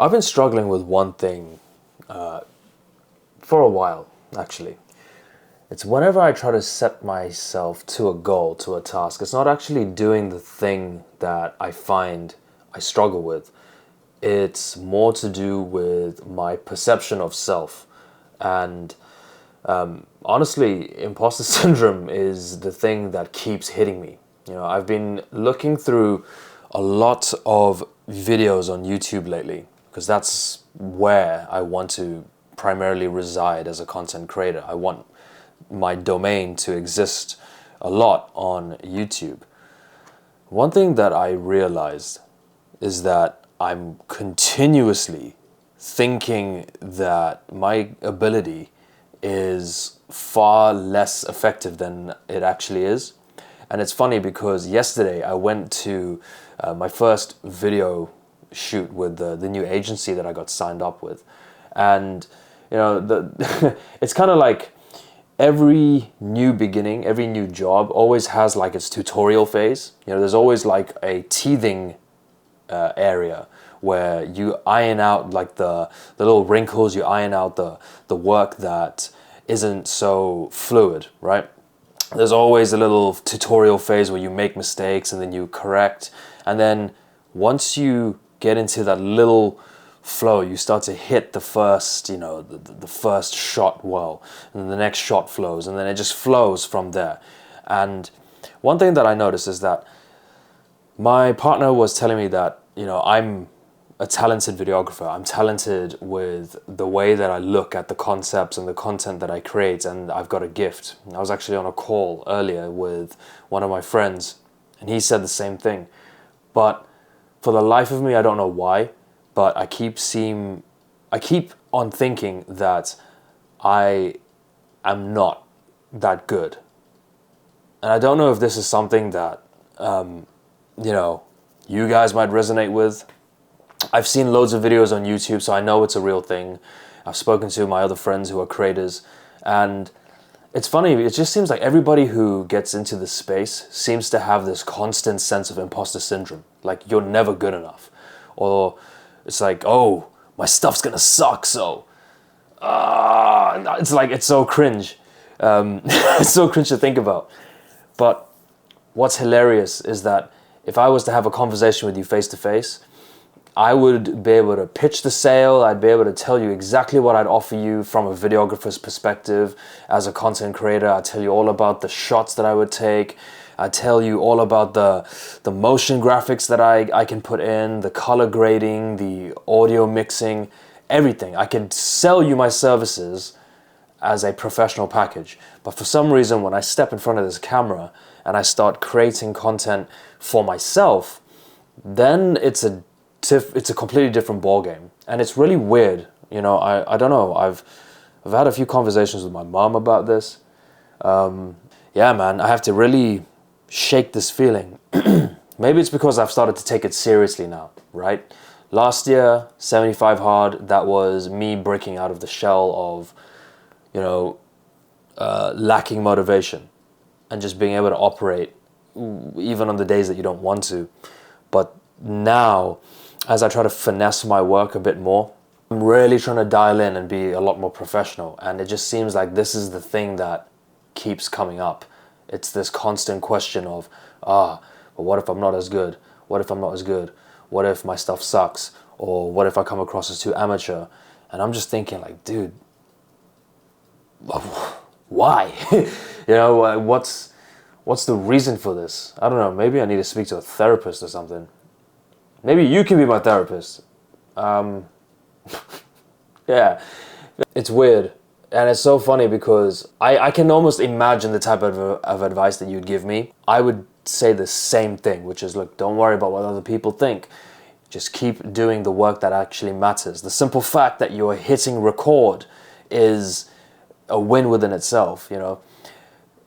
I've been struggling with one thing for a while, actually. It's whenever I try to set myself to a goal, to a task, it's not actually doing the thing that I find I struggle with. It's more to do with my perception of self. And honestly, imposter syndrome is the thing that keeps hitting me. I've been looking through a lot of videos on YouTube lately because that's where I want to primarily reside as a content creator. I want my domain to exist a lot on YouTube. One thing that I realized is that I'm continuously thinking that my ability is far less effective than it actually is. And it's funny because yesterday I went to my first video shoot with the new agency that I got signed up with. And, it's kind of like every new beginning, every new job always has like its tutorial phase. There's always like a teething area where you iron out like the little wrinkles, you iron out the work that isn't so fluid, right? There's always a little tutorial phase where you make mistakes and then you correct. And then once you get into that little flow, you start to hit the first, the first shot well, and then the next shot flows, and then it just flows from there. And one thing that I noticed is that my partner was telling me that, I'm a talented videographer. I'm talented with the way that I look at the concepts and the content that I create, and I've got a gift. I was actually on a call earlier with one of my friends, and he said the same thing. But for the life of me, I don't know why, but I keep on thinking that I am not that good. And I don't know if this is something that, you guys might resonate with. I've seen loads of videos on YouTube, so I know it's a real thing. I've spoken to my other friends who are creators, and it's funny, it just seems like everybody who gets into this space seems to have this constant sense of imposter syndrome. Like, you're never good enough. Or it's like, oh, my stuff's gonna suck, so... it's so cringe. It's so cringe to think about. But what's hilarious is that if I was to have a conversation with you face to face, I would be able to pitch the sale. I'd be able to tell you exactly what I'd offer you from a videographer's perspective. As a content creator, I'd tell you all about the shots that I would take. I'd tell you all about the motion graphics that I can put in, the color grading, the audio mixing, everything. I can sell you my services as a professional package. But for some reason, when I step in front of this camera and I start creating content for myself, then it's a completely different ballgame. And it's really weird. I don't know. I've had a few conversations with my mom about this. Yeah, man, I have to really shake this feeling. Maybe it's because I've started to take it seriously now, right? Last year, 75 Hard, that was me breaking out of the shell of, lacking motivation and just being able to operate even on the days that you don't want to. But now, as I try to finesse my work a bit more, I'm really trying to dial in and be a lot more professional. And it just seems like this is the thing that keeps coming up. It's this constant question of, but what if I'm not as good? What if I'm not as good? What if my stuff sucks? Or what if I come across as too amateur? And I'm just thinking like, dude, why? What's the reason for this? I don't know. Maybe I need to speak to a therapist or something. Maybe you can be my therapist. Yeah, it's weird. And it's so funny because I can almost imagine the type of advice that you'd give me. I would say the same thing, which is, look, don't worry about what other people think. Just keep doing the work that actually matters. The simple fact that you're hitting record is a win within itself,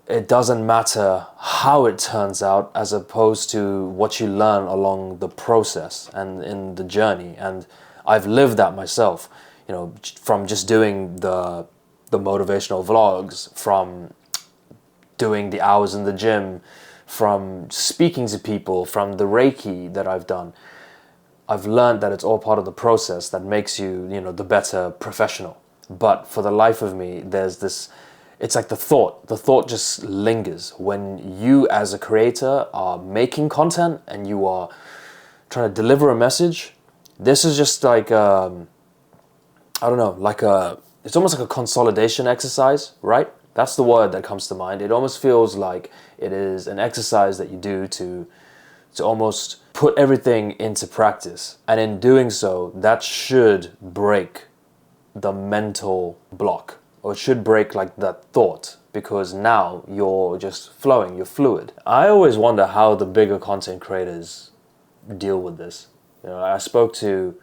It doesn't matter how it turns out as opposed to what you learn along the process and in the journey. And I've lived that myself, from just doing the motivational vlogs, from doing the hours in the gym, from speaking to people, from the Reiki that I've done. I've learned that it's all part of the process that makes you, the better professional. But for the life of me, there's this, it's like the thought just lingers when you as a creator are making content and you are trying to deliver a message. This is just like, I don't know, it's almost like a consolidation exercise, right? That's the word that comes to mind. It almost feels like it is an exercise that you do to almost put everything into practice. And in doing so, that should break the mental block, or it should break like that thought, because now you're just flowing, you're fluid. I always wonder how the bigger content creators deal with this. I spoke to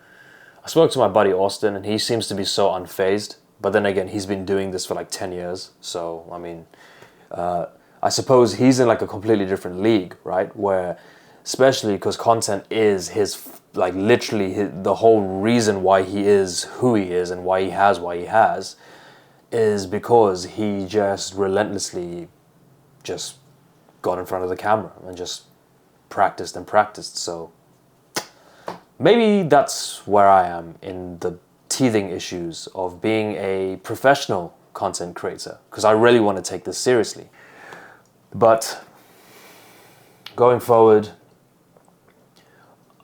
my buddy Austin, and he seems to be so unfazed. But then again, he's been doing this for like 10 years. So, I mean, I suppose he's in like a completely different league, right? Where, especially because content is his, like literally the whole reason why he is who he is and why he has, is because he just relentlessly just got in front of the camera and just practiced and practiced. So maybe that's where I am in the teething issues of being a professional content creator, because I really want to take this seriously. But going forward,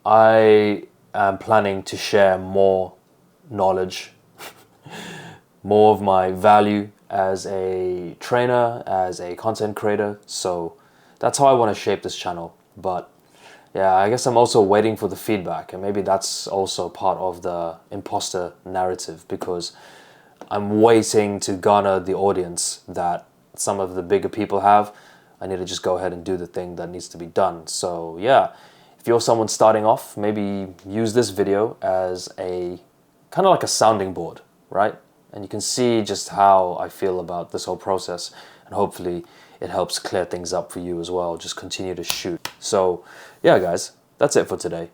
I am planning to share more knowledge, more of my value as a trainer, as a content creator. So that's how I want to shape this channel. But yeah, I guess I'm also waiting for the feedback, and maybe that's also part of the imposter narrative, because I'm waiting to garner the audience that some of the bigger people have. I need to just go ahead and do the thing that needs to be done. So yeah, if you're someone starting off, maybe use this video as a kind of like a sounding board, right? And you can see just how I feel about this whole process, and hopefully it helps clear things up for you as well. Just continue to shoot. So yeah, guys, that's it for today.